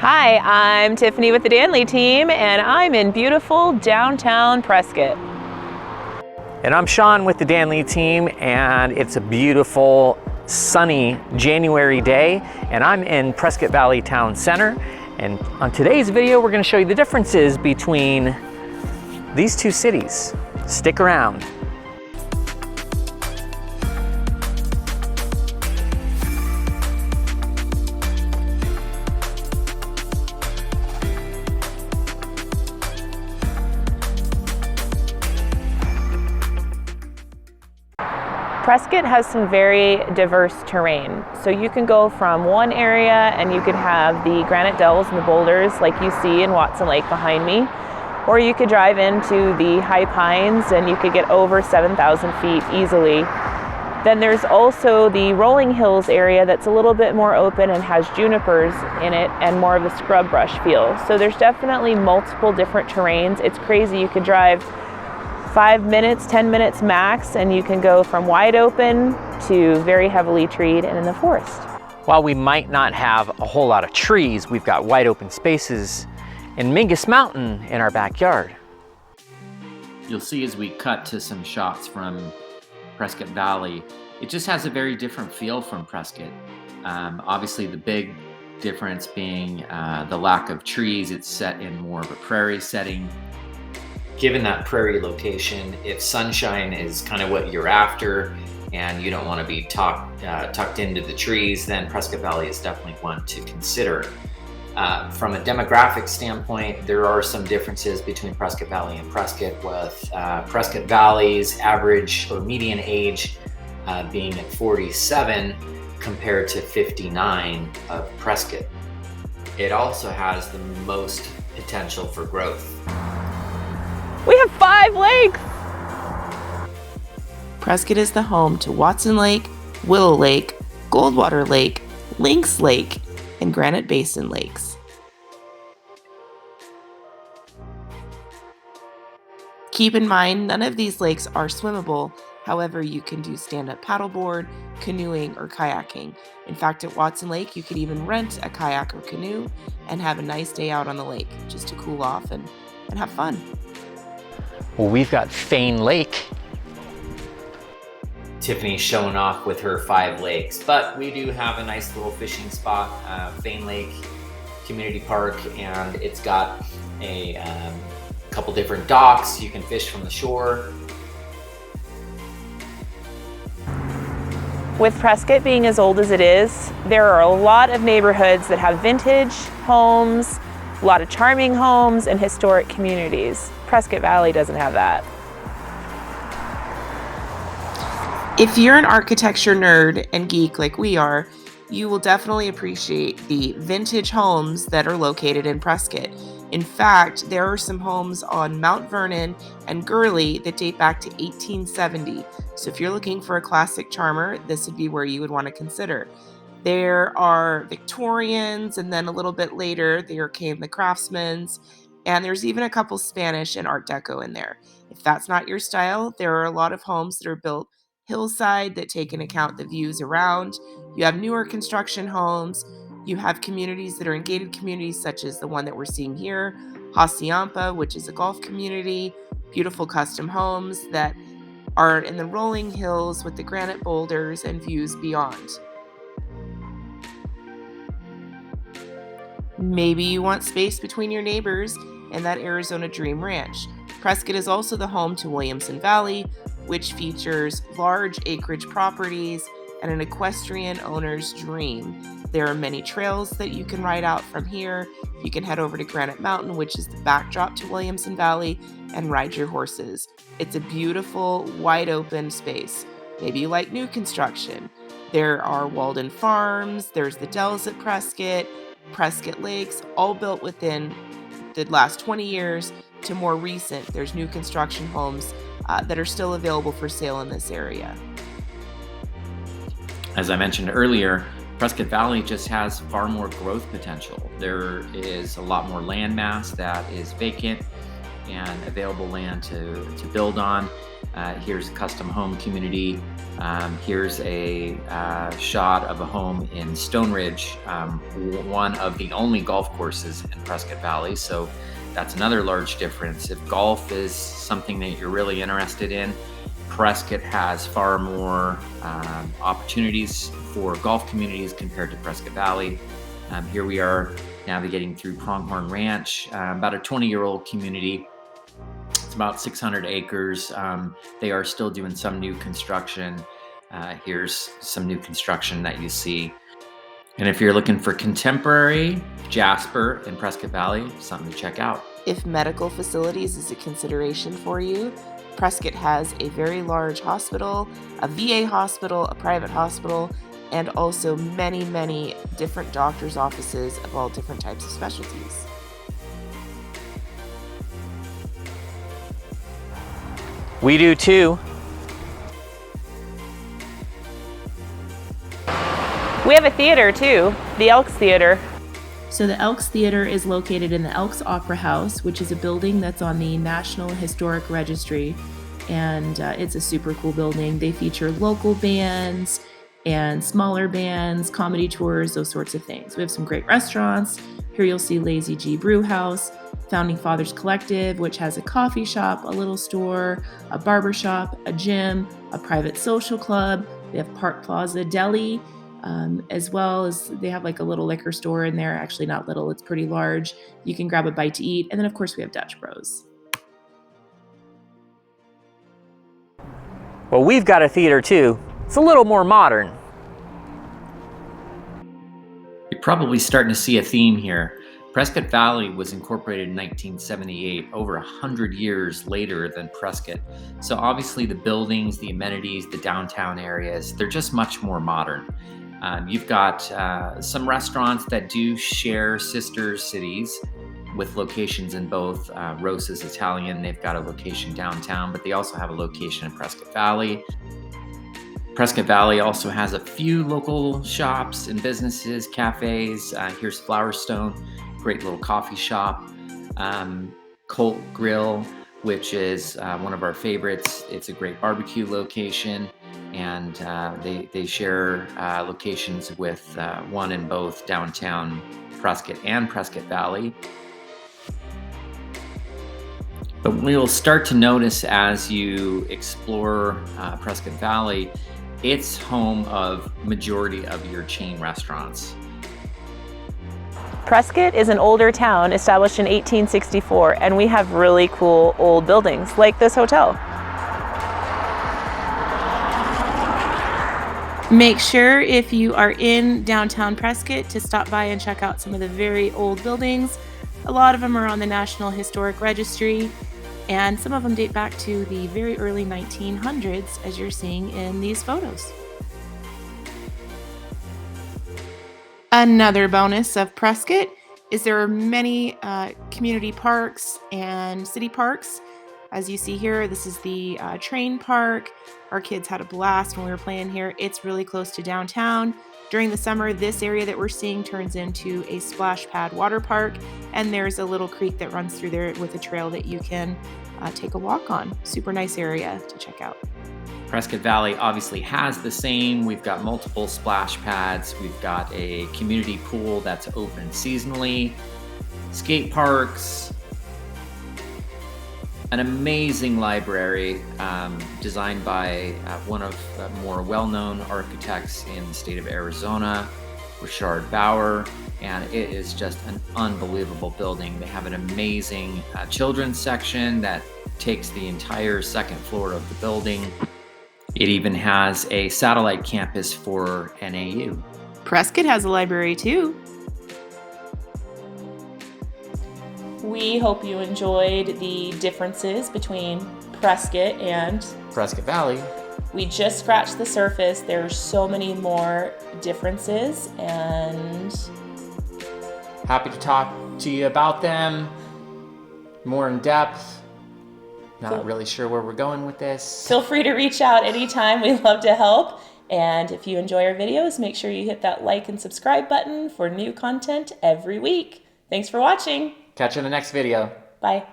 Hi, I'm Tiffany with the Danley team, and I'm in beautiful downtown Prescott. And I'm Shawn with the Danley team, and it's a beautiful, sunny January day, and I'm in Prescott Valley Town Center. And on today's video, we're going to show you the differences between these two cities. Stick around. Prescott has some very diverse terrain. So you can go from one area and you could have the granite dells and the boulders like you see in Watson Lake behind me, or you could drive into the high pines and you could get over 7,000 feet easily. Then there's also the rolling hills area that's a little bit more open and has junipers in it and more of a scrub brush feel. So there's definitely multiple different terrains. It's crazy. You could drive 5 minutes, 10 minutes max, and you can go from wide open to very heavily treed and in the forest. While we might not have a whole lot of trees, we've got wide open spaces and Mingus Mountain in our backyard. You'll see as we cut to some shots from Prescott Valley, it just has a very different feel from Prescott. Obviously the big difference being the lack of trees. It's set in more of a prairie setting. Given that prairie location, if sunshine is kind of what you're after and you don't want to be tucked into the trees, then Prescott Valley is definitely one to consider. From a demographic standpoint, there are some differences between Prescott Valley and Prescott, with Prescott Valley's average or median age being at 47 compared to 59 of Prescott. It also has the most potential for growth. We have 5 lakes! Prescott is the home to Watson Lake, Willow Lake, Goldwater Lake, Lynx Lake, and Granite Basin Lakes. Keep in mind, none of these lakes are swimmable. However, you can do stand-up paddleboard, canoeing, or kayaking. In fact, at Watson Lake, you could even rent a kayak or canoe and have a nice day out on the lake just to cool off and have fun. Well, we've got Fain Lake. Tiffany's showing off with her 5 lakes, but we do have a nice little fishing spot, Fain Lake Community Park, and it's got a couple different docks. You can fish from the shore. With Prescott being as old as it is, there are a lot of neighborhoods that have vintage homes, a lot of charming homes, and historic communities. Prescott Valley doesn't have that. If you're an architecture nerd and geek like we are, you will definitely appreciate the vintage homes that are located in Prescott. In fact, there are some homes on Mount Vernon and Gurley that date back to 1870. So if you're looking for a classic charmer, this would be where you would want to consider. There are Victorians, and then a little bit later there came the Craftsmans, and there's even a couple Spanish and Art Deco in there. If that's not your style, there are a lot of homes that are built hillside that take into account the views around. You have newer construction homes. You have communities that are in gated communities, such as the one that we're seeing here, Hacienda, which is a golf community, beautiful custom homes that are in the rolling hills with the granite boulders and views beyond. Maybe you want space between your neighbors and that Arizona Dream Ranch. Prescott is also the home to Williamson Valley, which features large acreage properties and an equestrian owner's dream. There are many trails that you can ride out from here. You can head over to Granite Mountain, which is the backdrop to Williamson Valley, and ride your horses. It's a beautiful, wide open space. Maybe you like new construction. There are Walden Farms, there's the Dells at Prescott, Prescott Lakes, all built within the last 20 years to more recent. There's new construction homes that are still available for sale in this area. As I mentioned earlier, Prescott Valley just has far more growth potential. There is a lot more land mass that is vacant and available land to build on. Here's a custom home community Here's a shot of a home in Stone Ridge, one of the only golf courses in Prescott Valley. So that's another large difference. If golf is something that you're really interested in, Prescott has far more opportunities for golf communities compared to Prescott Valley. Here we are navigating through Pronghorn Ranch, about a 20-year-old community. It's about 600 acres. They are still doing some new construction. Here's some new construction that you see. And if you're looking for contemporary, Jasper in Prescott Valley, something to check out. If medical facilities is a consideration for you, Prescott has a very large hospital, a VA hospital, a private hospital, and also many, many different doctors' offices of all different types of specialties. We do too. We have a theater too, the Elks Theater. So the Elks Theater is located in the Elks Opera House, which is a building that's on the National Historic Registry, and it's a super cool building. They feature local bands and smaller bands, comedy tours, those sorts of things. We have some great restaurants. Here you'll see Lazy G Brew House, Founding Fathers Collective, which has a coffee shop, a little store, a barber shop, a gym, a private social club. We have Park Plaza Deli, as well as they have like a little liquor store in there. Actually not little, it's pretty large. You can grab a bite to eat. And then of course we have Dutch Bros. Well, we've got a theater too. It's a little more modern. You're probably starting to see a theme here. Prescott Valley was incorporated in 1978, over 100 years later than Prescott. So obviously the buildings, the amenities, the downtown areas, they're just much more modern. You've got some restaurants that do share sister cities with locations in both. Rosa's Italian, they've got a location downtown, but they also have a location in Prescott Valley. Prescott Valley also has a few local shops and businesses, cafes. Here's Flowerstone, great little coffee shop. Colt Grill, which is one of our favorites. It's a great barbecue location, and they share locations with one in both downtown Prescott and Prescott Valley. But we'll start to notice as you explore Prescott Valley, it's home of majority of your chain restaurants. Prescott is an older town established in 1864, and we have really cool old buildings like this hotel. Make sure if you are in downtown Prescott to stop by and check out some of the very old buildings. A lot of them are on the National Historic Registry, and some of them date back to the very early 1900s, as you're seeing in these photos. Another bonus of Prescott is there are many community parks and city parks. As you see here, this is the train park. Our kids had a blast when we were playing here. It's really close to downtown. During the summer, this area that we're seeing turns into a splash pad water park, and there's a little creek that runs through there with a trail that you can take a walk on. Super nice area to check out. Prescott Valley obviously has the same. We've got multiple splash pads. We've got a community pool that's open seasonally, skate parks, an amazing library designed by one of the more well-known architects in the state of Arizona, Richard Bauer, and it is just an unbelievable building. They have an amazing children's section that takes the entire second floor of the building. It even has a satellite campus for NAU. Prescott has a library too. We hope you enjoyed the differences between Prescott and Prescott Valley. We just scratched the surface. There are so many more differences, and Happy to talk to you about them more in depth. Not really sure where we're going with this. feel free to reach out anytime. We love to help. And if you enjoy our videos, make sure you hit that like and subscribe button for new content every week. Thanks for watching. Catch you in the next video. Bye.